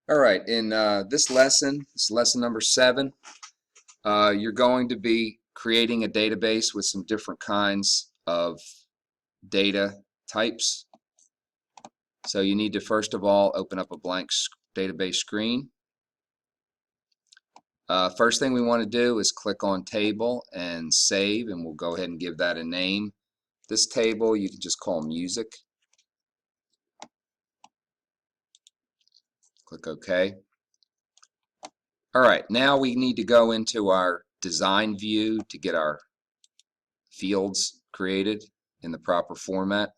All right, in this lesson number 7, you're going to be creating a database with some different kinds of data types. So you need to first of all open up a blank database screen. First thing we want to do is click on Table and Save, and we'll go ahead and give that a name. This table you can just call Music. Click OK. All right, now we need to go into our design view to get our fields created in the proper format.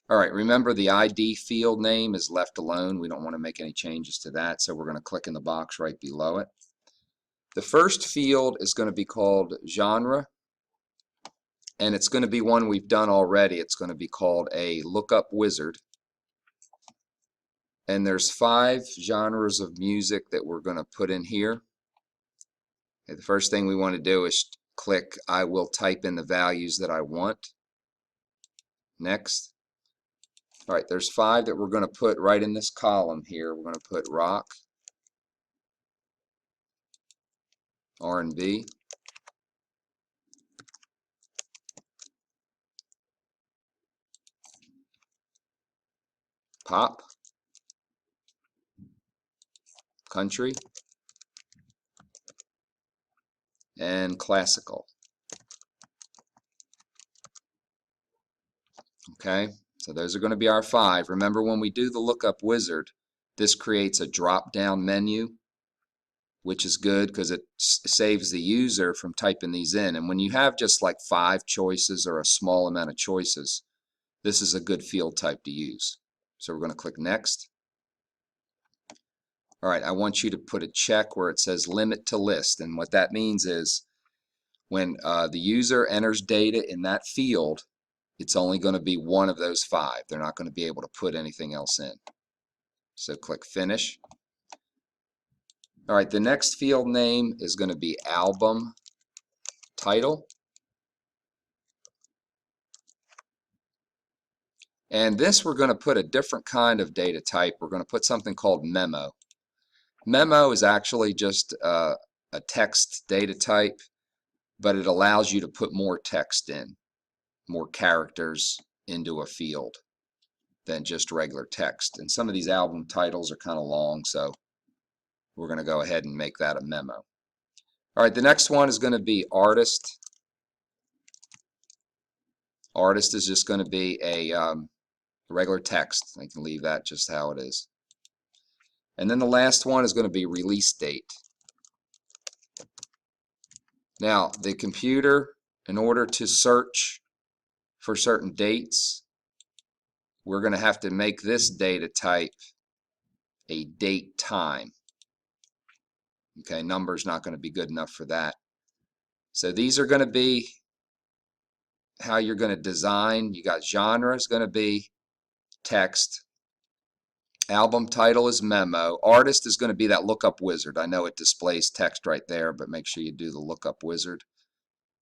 All right, remember the ID field name is left alone. We don't want to make any changes to that, so we're going to click in the box right below it. The first field is going to be called genre, and it's going to be one we've done already. It's going to be called a lookup wizard. And there's 5 genres of music that we're going to put in here. Okay, the first thing we want to do is click I will type in the values that I want. Next. All right, there's 5 that we're going to put right in this column here. We're going to put rock, R&B, pop, country, and classical. Okay, so those are going to be our 5. Remember, when we do the lookup wizard, this creates a drop-down menu, which is good because it saves the user from typing these in. And when you have just like 5 choices or a small amount of choices, this is a good field type to use. So we're going to click Next. All right, I want you to put a check where it says Limit to List. And what that means is when the user enters data in that field, it's only going to be one of those 5. They're not going to be able to put anything else in. So click Finish. All right, the next field name is going to be album title. And this we're going to put a different kind of data type. We're going to put something called memo. Memo is actually just a text data type, but it allows you to put more text in, more characters into a field than just regular text. And some of these album titles are kind of long, so we're going to go ahead and make that a memo. All right, the next one is going to be artist. Artist is just going to be a regular text. I can leave that just how it is. And then the last one is going to be release date. Now, the computer, in order to search for certain dates, we're going to have to make this data type a date time. Okay, number's not going to be good enough for that. So these are going to be how you're going to design. You got genre is going to be text. Album title is memo. Artist is going to be that lookup wizard. I know it displays text right there, but make sure you do the lookup wizard,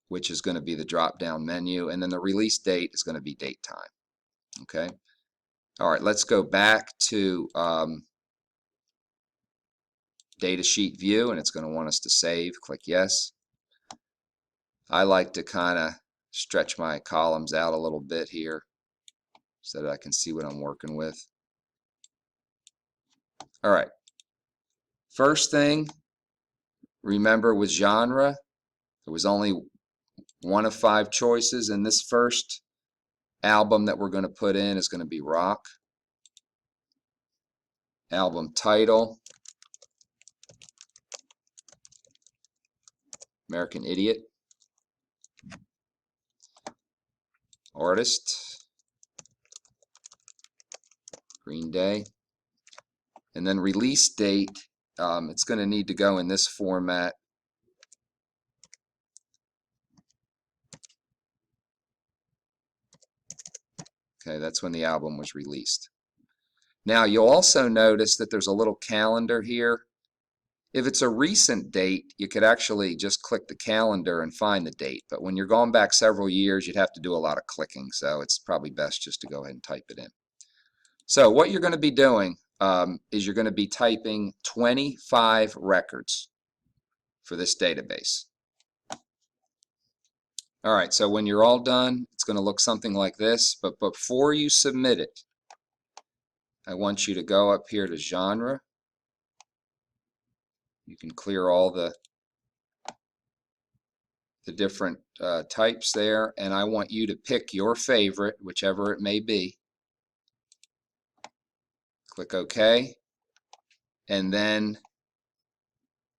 which is going to be the drop-down menu. And then the release date is going to be date time. Okay. All right, let's go back to datasheet view, and it's going to want us to save. Click yes. I like to kind of stretch my columns out a little bit here so that I can see what I'm working with. All right. First thing, remember with genre, there was only one of 5 choices, and this first album that we're going to put in is going to be rock. Album title, American Idiot. Artist, Green Day. And then release date, it's going to need to go in this format. Okay, that's when the album was released. Now you'll also notice that there's a little calendar here. If it's a recent date, you could actually just click the calendar and find the date. But when you're going back several years, you'd have to do a lot of clicking, so it's probably best just to go ahead and type it in. So what you're going to be doing is you're going to be typing 25 records for this database. All right, so when you're all done, it's going to look something like this. But before you submit it, I want you to go up here to genre. You can clear all the different types there, and I want you to pick your favorite, whichever it may be. Click OK, and then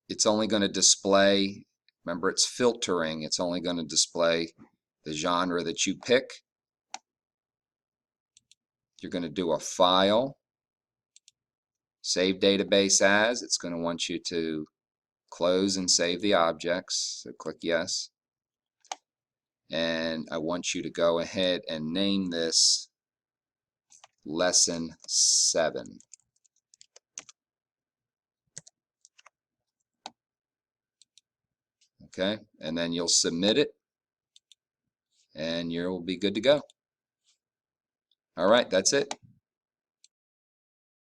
it's only going to display, remember it's filtering, it's only going to display the genre that you pick. You're going to do a file, save database as, it's going to want you to close and save the objects, so click yes. And I want you to go ahead and name this Lesson 7. Okay, and then you'll submit it, and you'll be good to go. All right, that's it.